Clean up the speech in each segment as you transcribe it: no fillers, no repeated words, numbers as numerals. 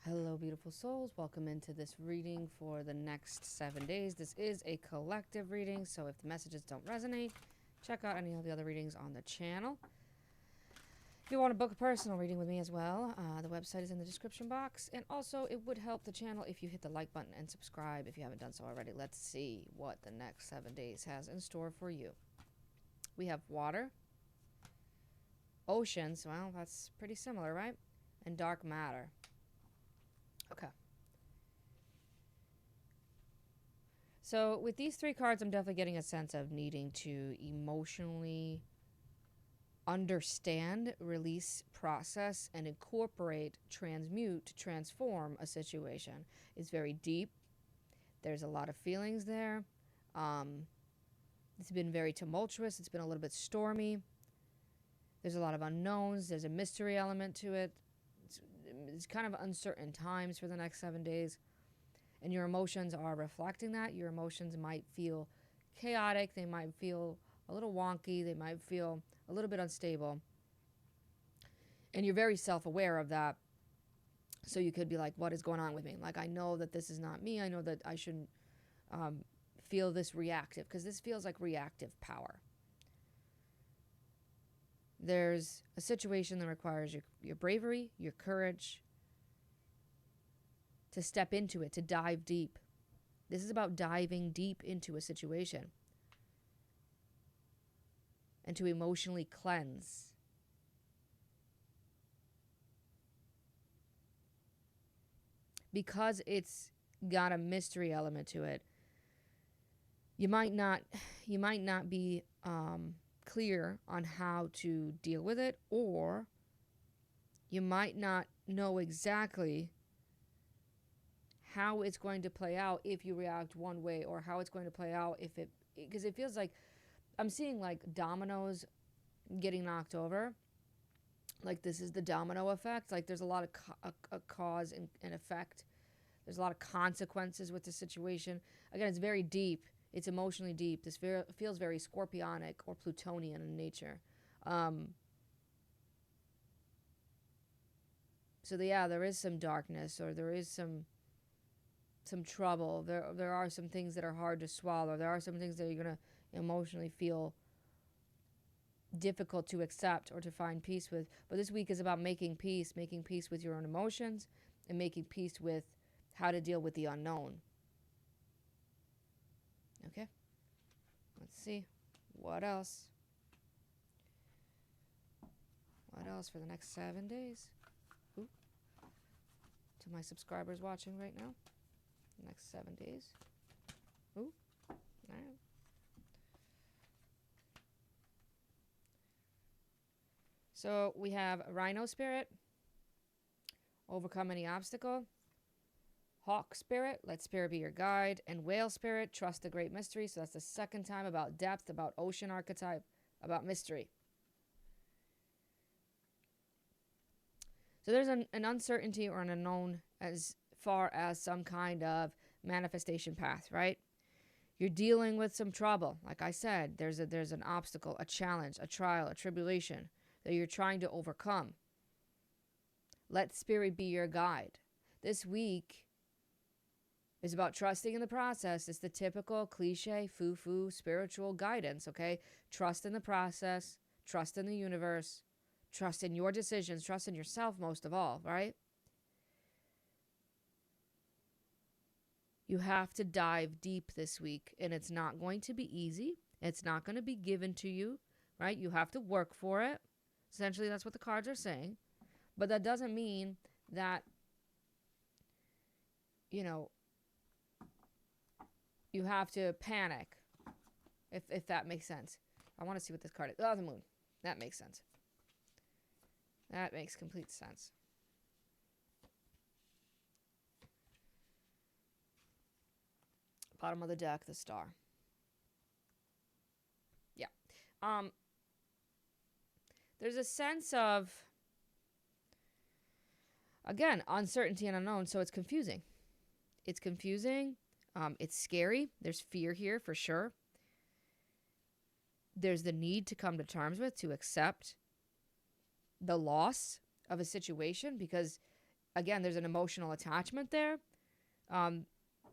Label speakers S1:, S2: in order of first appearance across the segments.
S1: Hello, beautiful souls. Welcome into this reading for the next 7 days. This is a collective reading, so if the messages don't resonate, check out any of the other readings on the channel. If you want to book a personal reading with me as well, the website is in the description box. And also, it would help the channel if you hit the like button and subscribe if you haven't done so already. Let's see what the next 7 days has in store for you. We have water, oceans, well, that's pretty similar, right? And dark matter. Okay. So with these three cards, I'm definitely getting a sense of needing to emotionally understand, release, process, and incorporate, transmute, transform a situation. It's very deep. There's a lot of feelings there. It's been very tumultuous. It's been a little bit stormy. There's a lot of unknowns. There's a mystery element to it. It's kind of uncertain times for the next 7 days. And your emotions are reflecting that. Your emotions might feel chaotic. They might feel a little wonky. They might feel a little bit unstable. And you're very self-aware of that. So you could be like, what is going on with me? Like, I know that this is not me. I know that I shouldn't feel this reactive, because this feels like reactive power. There's a situation that requires your bravery, your courage, to step into it, to dive deep. This is about diving deep into a situation and to emotionally cleanse. Because it's got a mystery element to it, you might not be clear on how to deal with it, or you might not know exactly how it's going to play out if you react one way, or how it's going to play out because it feels like I'm seeing like dominoes getting knocked over. Like, this is the domino effect. Like, there's a lot of a cause and effect. There's a lot of consequences with the situation. Again, it's very deep. It's emotionally deep. This feels very scorpionic or Plutonian in nature. So there is some darkness, or there is some trouble. There are some things that are hard to swallow. There are some things that you're going to emotionally feel difficult to accept or to find peace with. But this week is about making peace with your own emotions, and making peace with how to deal with the unknown. Okay? Let's see. What else? What else for the next 7 days? Ooh. To my subscribers watching right now. Next 7 days. Ooh. All right. So we have Rhino Spirit, overcome any obstacle. Hawk Spirit, let Spirit be your guide. And Whale Spirit, trust the great mystery. So that's the second time about depth, about ocean archetype, about mystery. So there's an uncertainty or an unknown as far as some kind of manifestation path, right? You're dealing with some trouble. Like I said, there's an obstacle, a challenge, a trial, a tribulation that you're trying to overcome. Let Spirit be your guide. This week is about trusting in the process. It's the typical cliche foo-foo spiritual guidance, okay? Trust in the process, trust in the universe, trust in your decisions, trust in yourself most of all, right? You have to dive deep this week, and it's not going to be easy. It's not going to be given to you, right? You have to work for it. Essentially, that's what the cards are saying. But that doesn't mean that, you have to panic, if that makes sense. I want to see what this card is. Oh, the moon. That makes sense. That makes complete sense. Bottom of the deck, the star. Yeah. There's a sense of, again, uncertainty and unknown, so it's confusing. It's confusing. It's scary. There's fear here for sure. There's the need to come to terms with, to accept the loss of a situation, because again, there's an emotional attachment there,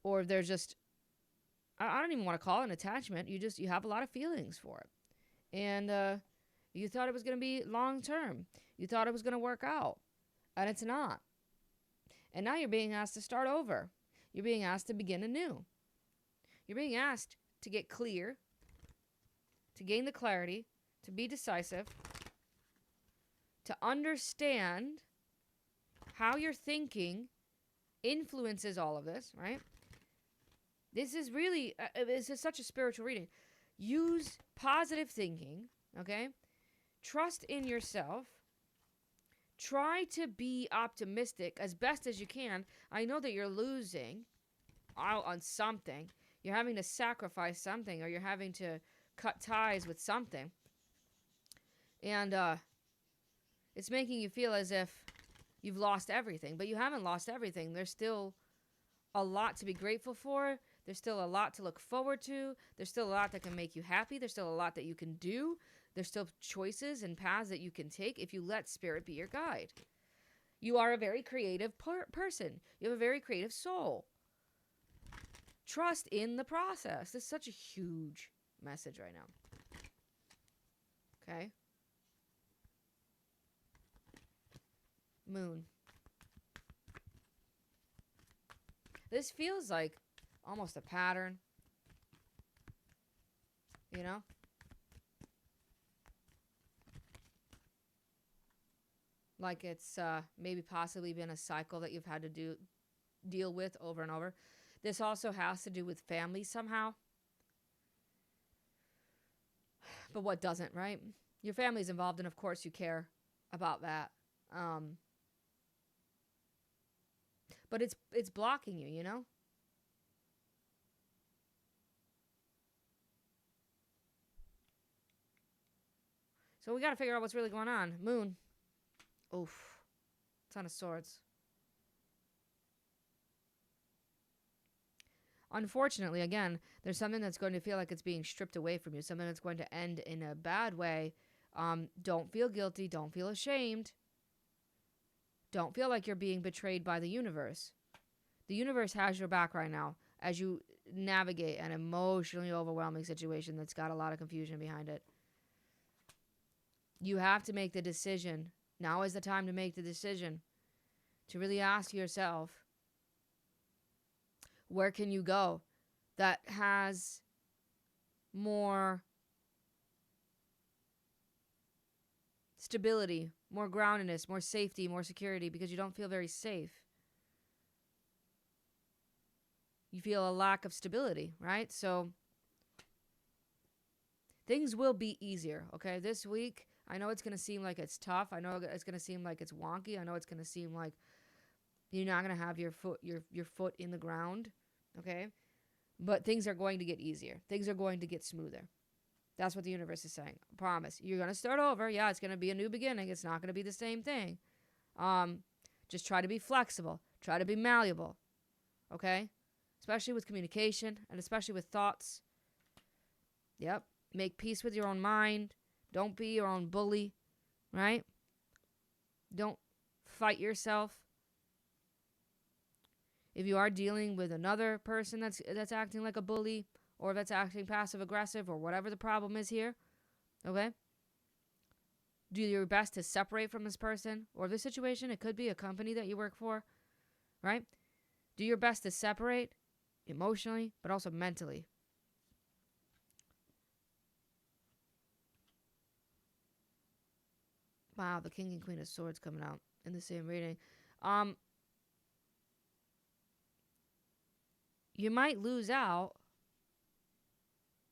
S1: or there's just, I don't even want to call it an attachment. You have a lot of feelings for it, and you thought it was going to be long term. You thought it was going to work out, and it's not. And now you're being asked to start over. You're being asked to begin anew. You're being asked to get clear, to gain the clarity, to be decisive, to understand how your thinking influences all of this, right? This is really, this is such a spiritual reading. Use positive thinking, okay? Trust in yourself. Try to be optimistic as best as you can. I know that you're losing out on something. You're having to sacrifice something, or you're having to cut ties with something. And it's making you feel as if you've lost everything. But you haven't lost everything. There's still a lot to be grateful for. There's still a lot to look forward to. There's still a lot that can make you happy. There's still a lot that you can do. There's still choices and paths that you can take if you let spirit be your guide. You are a very creative person. You have a very creative soul. Trust in the process. This is such a huge message right now. Okay? Moon. This feels like almost a pattern. You know? Like it's maybe possibly been a cycle that you've had to deal with over and over. This also has to do with family somehow. But what doesn't, right? Your family's involved, and of course you care about that. But it's blocking you, you know? So we got to figure out what's really going on. Moon. Oof. Ton of Swords. Unfortunately, again, there's something that's going to feel like it's being stripped away from you. Something that's going to end in a bad way. Don't feel guilty. Don't feel ashamed. Don't feel like you're being betrayed by the universe. The universe has your back right now as you navigate an emotionally overwhelming situation that's got a lot of confusion behind it. You have to make the decision. Now is the time to make the decision. To really ask yourself, where can you go that has more stability, more groundedness, more safety, more security, because you don't feel very safe. You feel a lack of stability, right? So things will be easier, okay? This week, I know it's going to seem like it's tough. I know it's going to seem like it's wonky. I know it's going to seem like you're not going to have your foot in the ground, okay? But things are going to get easier. Things are going to get smoother. That's what the universe is saying. I promise. You're going to start over. Yeah, it's going to be a new beginning. It's not going to be the same thing. Just try to be flexible. Try to be malleable, okay? Especially with communication and especially with thoughts. Yep. Make peace with your own mind. Don't be your own bully, right? Don't fight yourself. If you are dealing with another person that's acting like a bully or that's acting passive aggressive or whatever the problem is here, okay? Do your best to separate from this person or this situation. It could be a company that you work for, right? Do your best to separate emotionally, but also mentally. Wow, the King and Queen of Swords coming out in the same reading. You might lose out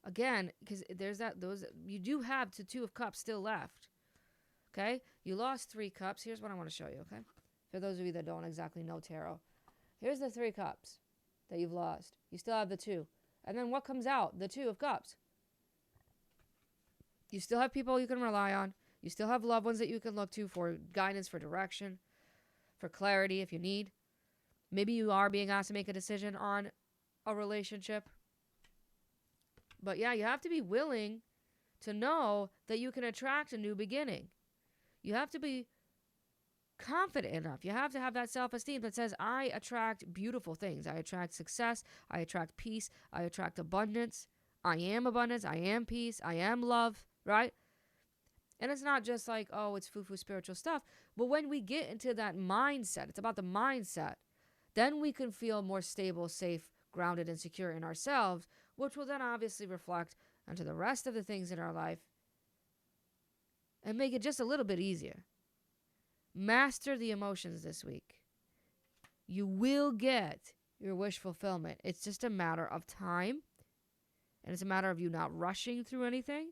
S1: again because there's you do have the Two of Cups still left. Okay, you lost 3 cups. Here's what I want to show you. Okay, for those of you that don't exactly know tarot, here's the 3 cups that you've lost. You still have the 2, and then what comes out? The 2 of Cups. You still have people you can rely on. You still have loved ones that you can look to for guidance, for direction, for clarity if you need. Maybe you are being asked to make a decision on a relationship. But yeah, you have to be willing to know that you can attract a new beginning. You have to be confident enough. You have to have that self-esteem that says, I attract beautiful things. I attract success. I attract peace. I attract abundance. I am abundance. I am peace. I am love, right? And it's not just like, oh, it's foo-foo spiritual stuff. But when we get into that mindset, it's about the mindset, then we can feel more stable, safe, grounded, and secure in ourselves, which will then obviously reflect onto the rest of the things in our life and make it just a little bit easier. Master the emotions this week. You will get your wish fulfillment. It's just a matter of time. And it's a matter of you not rushing through anything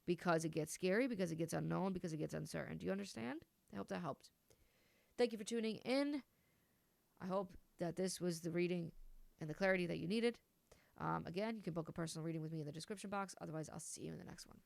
S1: because it gets scary, because it gets unknown, because it gets uncertain. Do you understand? I hope that helped. Thank you for tuning in. I hope that this was the reading and the clarity that you needed. Again, you can book a personal reading with me in the description box. Otherwise, I'll see you in the next one.